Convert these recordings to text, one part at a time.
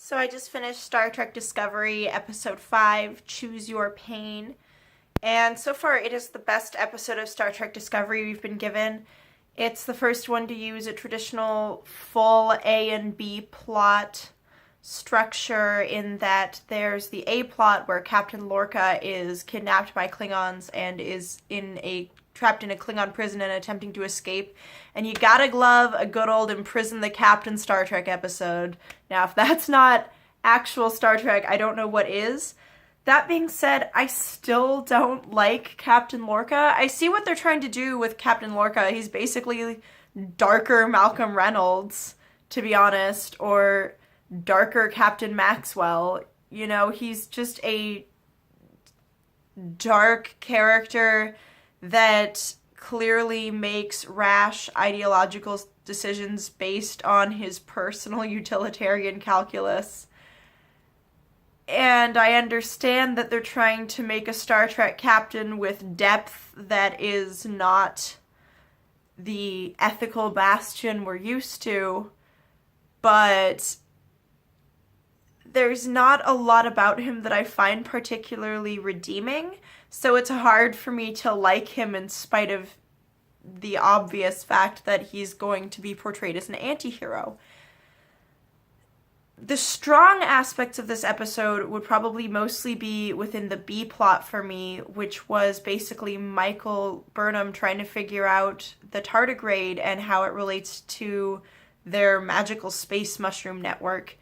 So I just finished Star Trek Discovery, Episode 5, Choose Your Pain. And so far, it is the best episode of Star Trek Discovery we've been given. It's the first one to use a traditional full A and B plot structure in that there's the A plot where Captain Lorca is kidnapped by Klingons and is trapped in a Klingon prison and attempting to escape. And you gotta love a good old Imprison the Captain Star Trek episode. Now, if that's not actual Star Trek, I don't know what is. That being said, I still don't like Captain Lorca. I see what they're trying to do with Captain Lorca. He's basically darker Malcolm Reynolds, to be honest, or darker Captain Maxwell. You know, he's just a dark character that clearly makes rash ideological decisions based on his personal utilitarian calculus. And I understand that they're trying to make a Star Trek captain with depth that is not the ethical bastion we're used to, but there's not a lot about him that I find particularly redeeming, so it's hard for me to like him in spite of the obvious fact that he's going to be portrayed as an anti-hero. The strong aspects of this episode would probably mostly be within the B plot for me, which was basically Michael Burnham trying to figure out the Tardigrade and how it relates to their magical space mushroom network.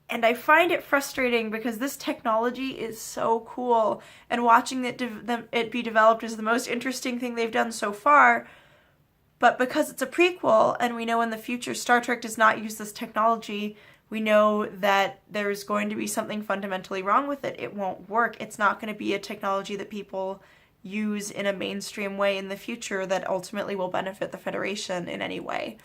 And I find it frustrating because this technology is so cool, and watching it be developed is the most interesting thing they've done so far. But because it's a prequel, and we know in the future Star Trek does not use this technology, we know that there's going to be something fundamentally wrong with it. It won't work. It's not going to be a technology that people use in a mainstream way in the future that ultimately will benefit the Federation in any way.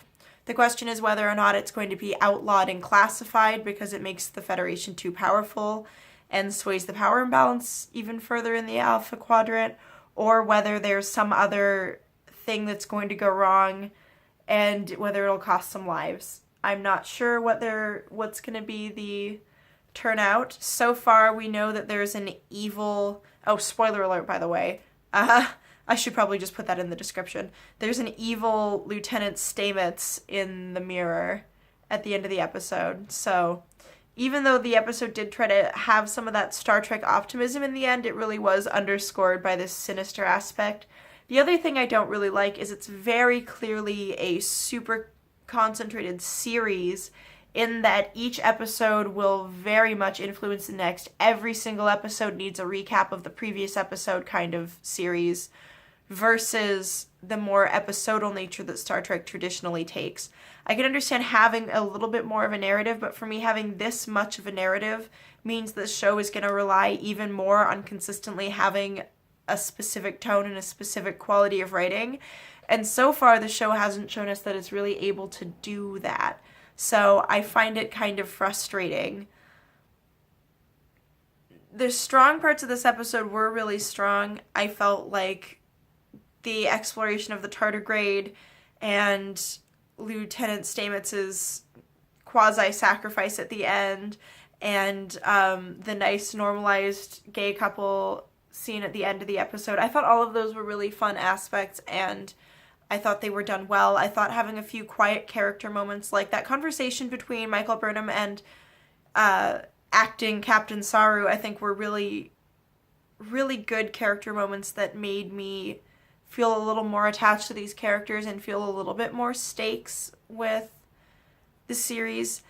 The question is whether or not it's going to be outlawed and classified because it makes the Federation too powerful and sways the power imbalance even further in the Alpha Quadrant, or whether there's some other thing that's going to go wrong and whether it'll cost some lives. I'm not sure what's going to be the turnout. So far, we know that there's an evil... Oh, spoiler alert, by the way. I should probably just put that in the description. There's an evil Lieutenant Stamets in the mirror at the end of the episode. So even though the episode did try to have some of that Star Trek optimism in the end, it really was underscored by this sinister aspect. The other thing I don't really like is it's very clearly a super concentrated series in that each episode will very much influence the next. Every single episode needs a recap of the previous episode kind of series versus the more episodal nature that Star Trek traditionally takes. I can understand having a little bit more of a narrative, but for me, having this much of a narrative means the show is going to rely even more on consistently having a specific tone and a specific quality of writing. And so far, the show hasn't shown us that it's really able to do that. So I find it kind of frustrating. The strong parts of this episode were really strong. I felt like the exploration of the Tardigrade and Lieutenant Stamets' quasi-sacrifice at the end, and the nice normalized gay couple scene at the end of the episode. I thought all of those were really fun aspects, and I thought they were done well. I thought having a few quiet character moments, like that conversation between Michael Burnham and acting Captain Saru, I think were really, really good character moments that made me feel a little more attached to these characters and feel a little bit more stakes with the series.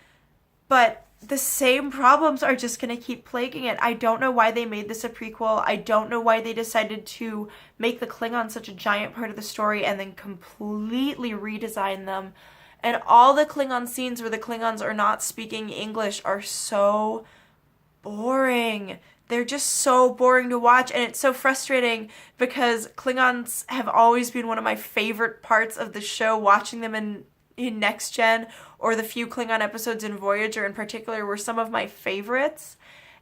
But the same problems are just going to keep plaguing it. I don't know why they made this a prequel. I don't know why they decided to make the Klingons such a giant part of the story and then completely redesign them. And all the Klingon scenes where the Klingons are not speaking English are so boring. They're just so boring to watch, and it's so frustrating because Klingons have always been one of my favorite parts of the show. Watching them in Next Gen, or the few Klingon episodes in Voyager in particular, were some of my favorites.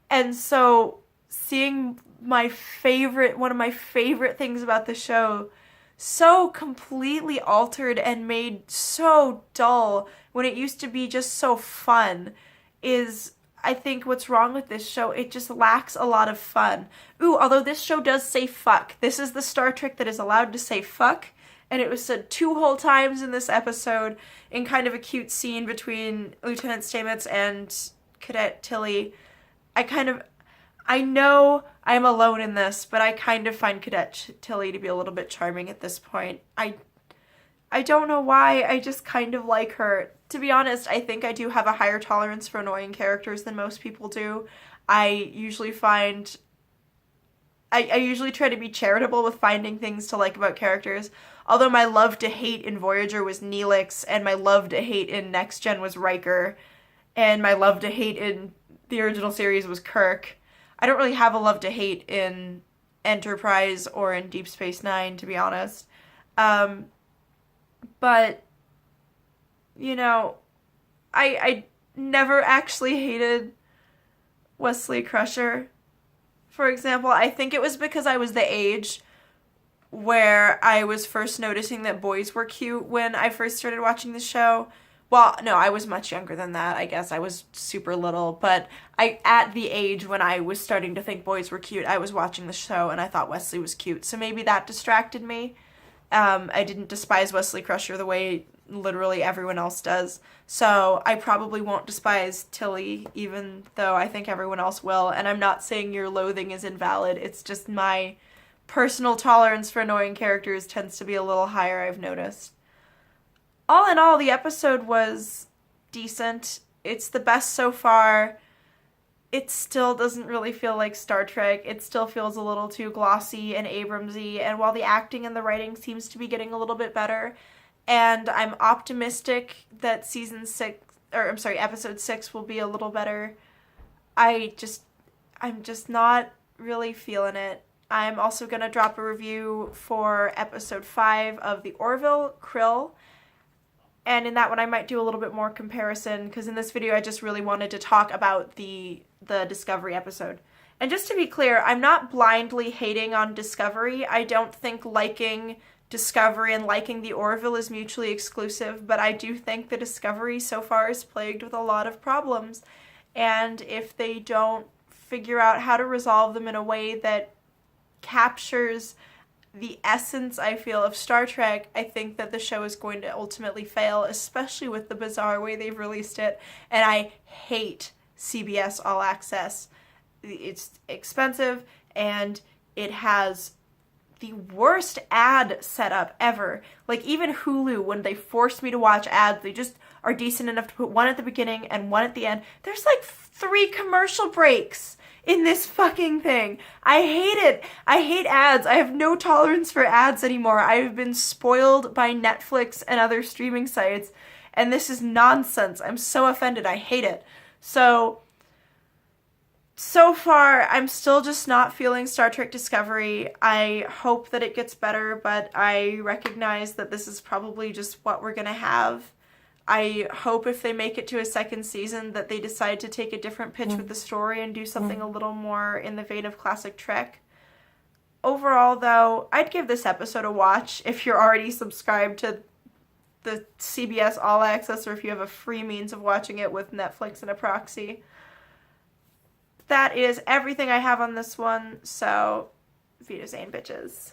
And so seeing one of my favorite things about the show so completely altered and made so dull when it used to be just so fun is I think what's wrong with this show, it just lacks a lot of fun. Ooh, although this show does say fuck. This is the Star Trek that is allowed to say fuck, and it was said 2 whole times in this episode in kind of a cute scene between Lieutenant Stamets and Cadet Tilly. I know I'm alone in this, but I kind of find Cadet Tilly to be a little bit charming at this point. I don't know why, I just kind of like her. To be honest, I think I do have a higher tolerance for annoying characters than most people do. I usually try to be charitable with finding things to like about characters. Although my love to hate in Voyager was Neelix, and my love to hate in Next Gen was Riker, and my love to hate in the original series was Kirk. I don't really have a love to hate in Enterprise or in Deep Space Nine, to be honest. But, you know, I never actually hated Wesley Crusher. For example, I think it was because I was the age where I was first noticing that boys were cute when I first started watching the show. Well, no, I was much younger than that, I guess. I was super little, but at the age when I was starting to think boys were cute, I was watching the show and I thought Wesley was cute. So maybe that distracted me. I didn't despise Wesley Crusher the way literally everyone else does. So I probably won't despise Tilly, even though I think everyone else will. And I'm not saying your loathing is invalid. It's just my personal tolerance for annoying characters tends to be a little higher, I've noticed. All in all, the episode was decent. It's the best so far. It still doesn't really feel like Star Trek. It still feels a little too glossy and Abramsy, and while the acting and the writing seems to be getting a little bit better, and I'm optimistic that episode 6 will be a little better, I'm just not really feeling it. I'm also going to drop a review for episode 5 of the Orville Krill, and in that one I might do a little bit more comparison, because in this video I just really wanted to talk about the Discovery episode. And just to be clear, I'm not blindly hating on Discovery. I don't think liking Discovery and liking the Orville is mutually exclusive, but I do think the Discovery so far is plagued with a lot of problems, and if they don't figure out how to resolve them in a way that captures the essence, I feel, of Star Trek, I think that the show is going to ultimately fail, especially with the bizarre way they've released it. And I hate CBS All Access. It's expensive, and it has the worst ad setup ever. Like, even Hulu, when they force me to watch ads, they just are decent enough to put one at the beginning and one at the end. There's like 3 commercial breaks in this fucking thing. I hate it. I hate ads. I have no tolerance for ads anymore. I've been spoiled by Netflix and other streaming sites, and this is nonsense. I'm so offended. I hate it. So far, I'm still just not feeling Star Trek Discovery. I hope that it gets better, but I recognize that this is probably just what we're gonna have. I hope if they make it to a second season that they decide to take a different pitch with the story and do something a little more in the vein of classic Trek. Overall, though, I'd give this episode a watch if you're already subscribed to the CBS All Access, or if you have a free means of watching it with Netflix and a proxy. That is everything I have on this one, so Wiedersehen, bitches.